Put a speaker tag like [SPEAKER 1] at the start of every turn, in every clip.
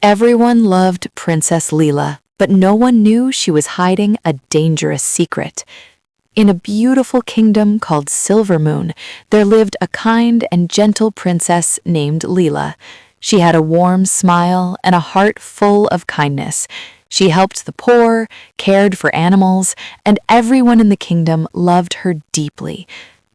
[SPEAKER 1] Everyone loved Princess Leela, but no one knew she was hiding a dangerous secret. In a beautiful kingdom called Silver Moon, there lived a kind and gentle princess named Leela. She had a warm smile and a heart full of kindness. She helped the poor, cared for animals, and everyone in the kingdom loved her deeply.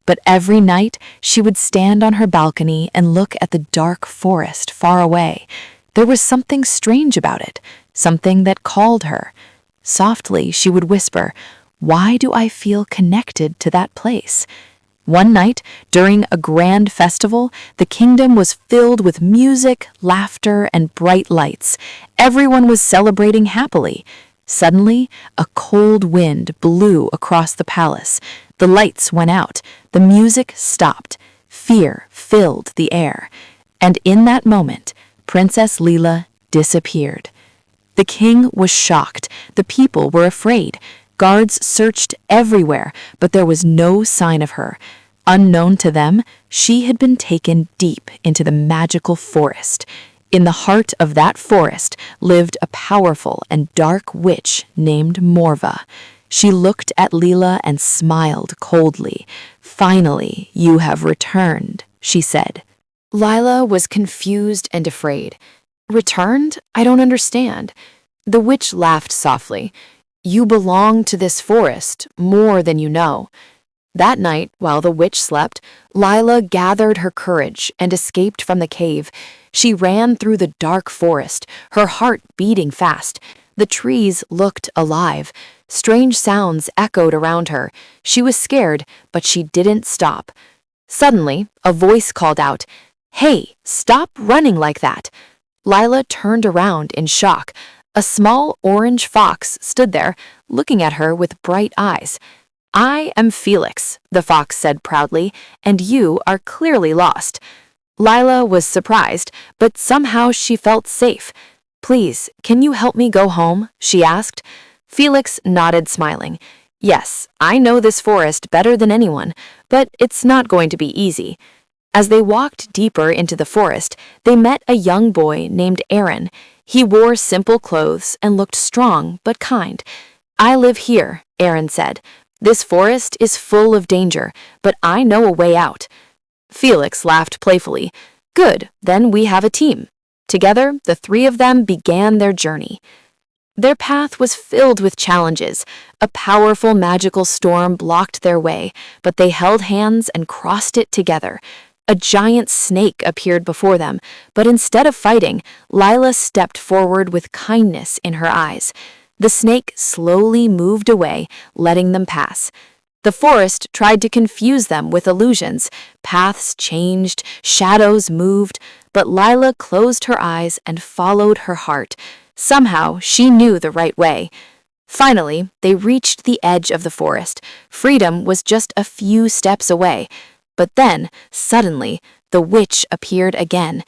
[SPEAKER 1] But every night, she would stand on her balcony and look at the dark forest far away. There was something strange about it, something that called her. Softly, she would whisper, "Why do I feel connected to that place?" One night, during a grand festival, the kingdom was filled with music, laughter, and bright lights. Everyone was celebrating happily. Suddenly, a cold wind blew across the palace. The lights went out. The music stopped. Fear filled the air. And in that moment, Princess Leela disappeared. The king was shocked. The people were afraid. Guards searched everywhere, but there was no sign of her. Unknown to them, she had been taken deep into the magical forest. In the heart of that forest lived a powerful and dark witch named Morva. She looked at Leela and smiled coldly. "Finally, you have returned," she said. Leela was confused and afraid. "Returned? I don't understand." The witch laughed softly. "You belong to this forest more than you know." That night, while the witch slept, Leela gathered her courage and escaped from the cave. She ran through the dark forest, her heart beating fast. The trees looked alive. Strange sounds echoed around her. She was scared, but she didn't stop. Suddenly, a voice called out, "Hey, stop running like that." Leela turned around in shock. A small orange fox stood there, looking at her with bright eyes. "I am Felix," the fox said proudly, "and you are clearly lost." Leela was surprised, but somehow she felt safe. "Please, can you help me go home?" she asked. Felix nodded, smiling. "Yes, I know this forest better than anyone, but it's not going to be easy." As they walked deeper into the forest, they met a young boy named Aaron. He wore simple clothes and looked strong but kind. "I live here," Aaron said. "This forest is full of danger, but I know a way out." Felix laughed playfully. "Good, then we have a team." Together, the three of them began their journey. Their path was filled with challenges. A powerful magical storm blocked their way, but they held hands and crossed it together. A giant snake appeared before them, but instead of fighting, Leela stepped forward with kindness in her eyes. The snake slowly moved away, letting them pass. The forest tried to confuse them with illusions. Paths changed, shadows moved, but Leela closed her eyes and followed her heart. Somehow, she knew the right way. Finally, they reached the edge of the forest. Freedom was just a few steps away. But then, suddenly, the witch appeared again.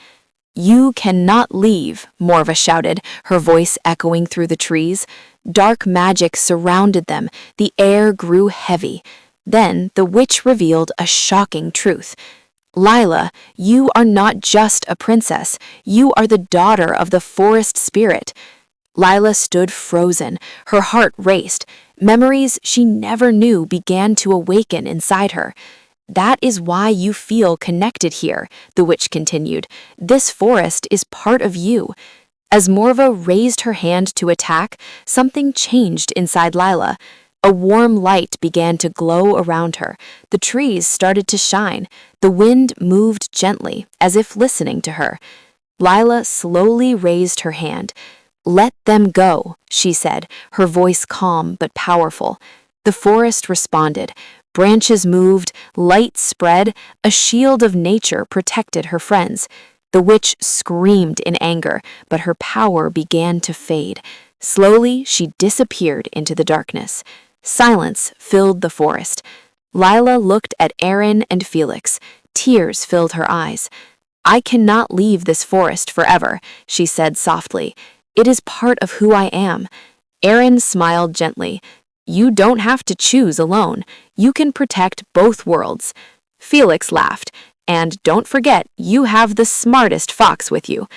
[SPEAKER 1] "You cannot leave," Morva shouted, her voice echoing through the trees. Dark magic surrounded them. The air grew heavy. Then the witch revealed a shocking truth. "Leela, you are not just a princess. You are the daughter of the forest spirit." Leela stood frozen. Her heart raced. Memories she never knew began to awaken inside her. "That is why you feel connected here," the witch continued. "This forest is part of you." As Morva raised her hand to attack, something changed inside Leela. A warm light began to glow around her. The trees started to shine. The wind moved gently, as if listening to her. Leela slowly raised her hand. "Let them go," she said, her voice calm but powerful. The forest responded. Branches moved, light spread, a shield of nature protected her friends. The witch screamed in anger, but her power began to fade. Slowly, she disappeared into the darkness. Silence filled the forest. Leela looked at Aaron and Felix. Tears filled her eyes. "I cannot leave this forest forever," she said softly. "It is part of who I am." Aaron smiled gently. "You don't have to choose alone. You can protect both worlds." Felix laughed. "And don't forget, you have the smartest fox with you."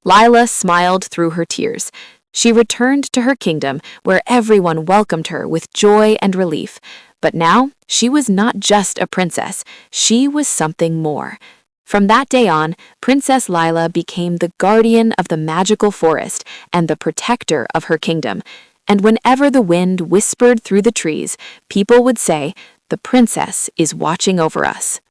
[SPEAKER 1] Lila smiled through her tears. She returned to her kingdom where everyone welcomed her with joy and relief. But now, she was not just a princess, she was something more. From that day on, Princess Lila became the guardian of the magical forest and the protector of her kingdom. And whenever the wind whispered through the trees, people would say, "The princess is watching over us."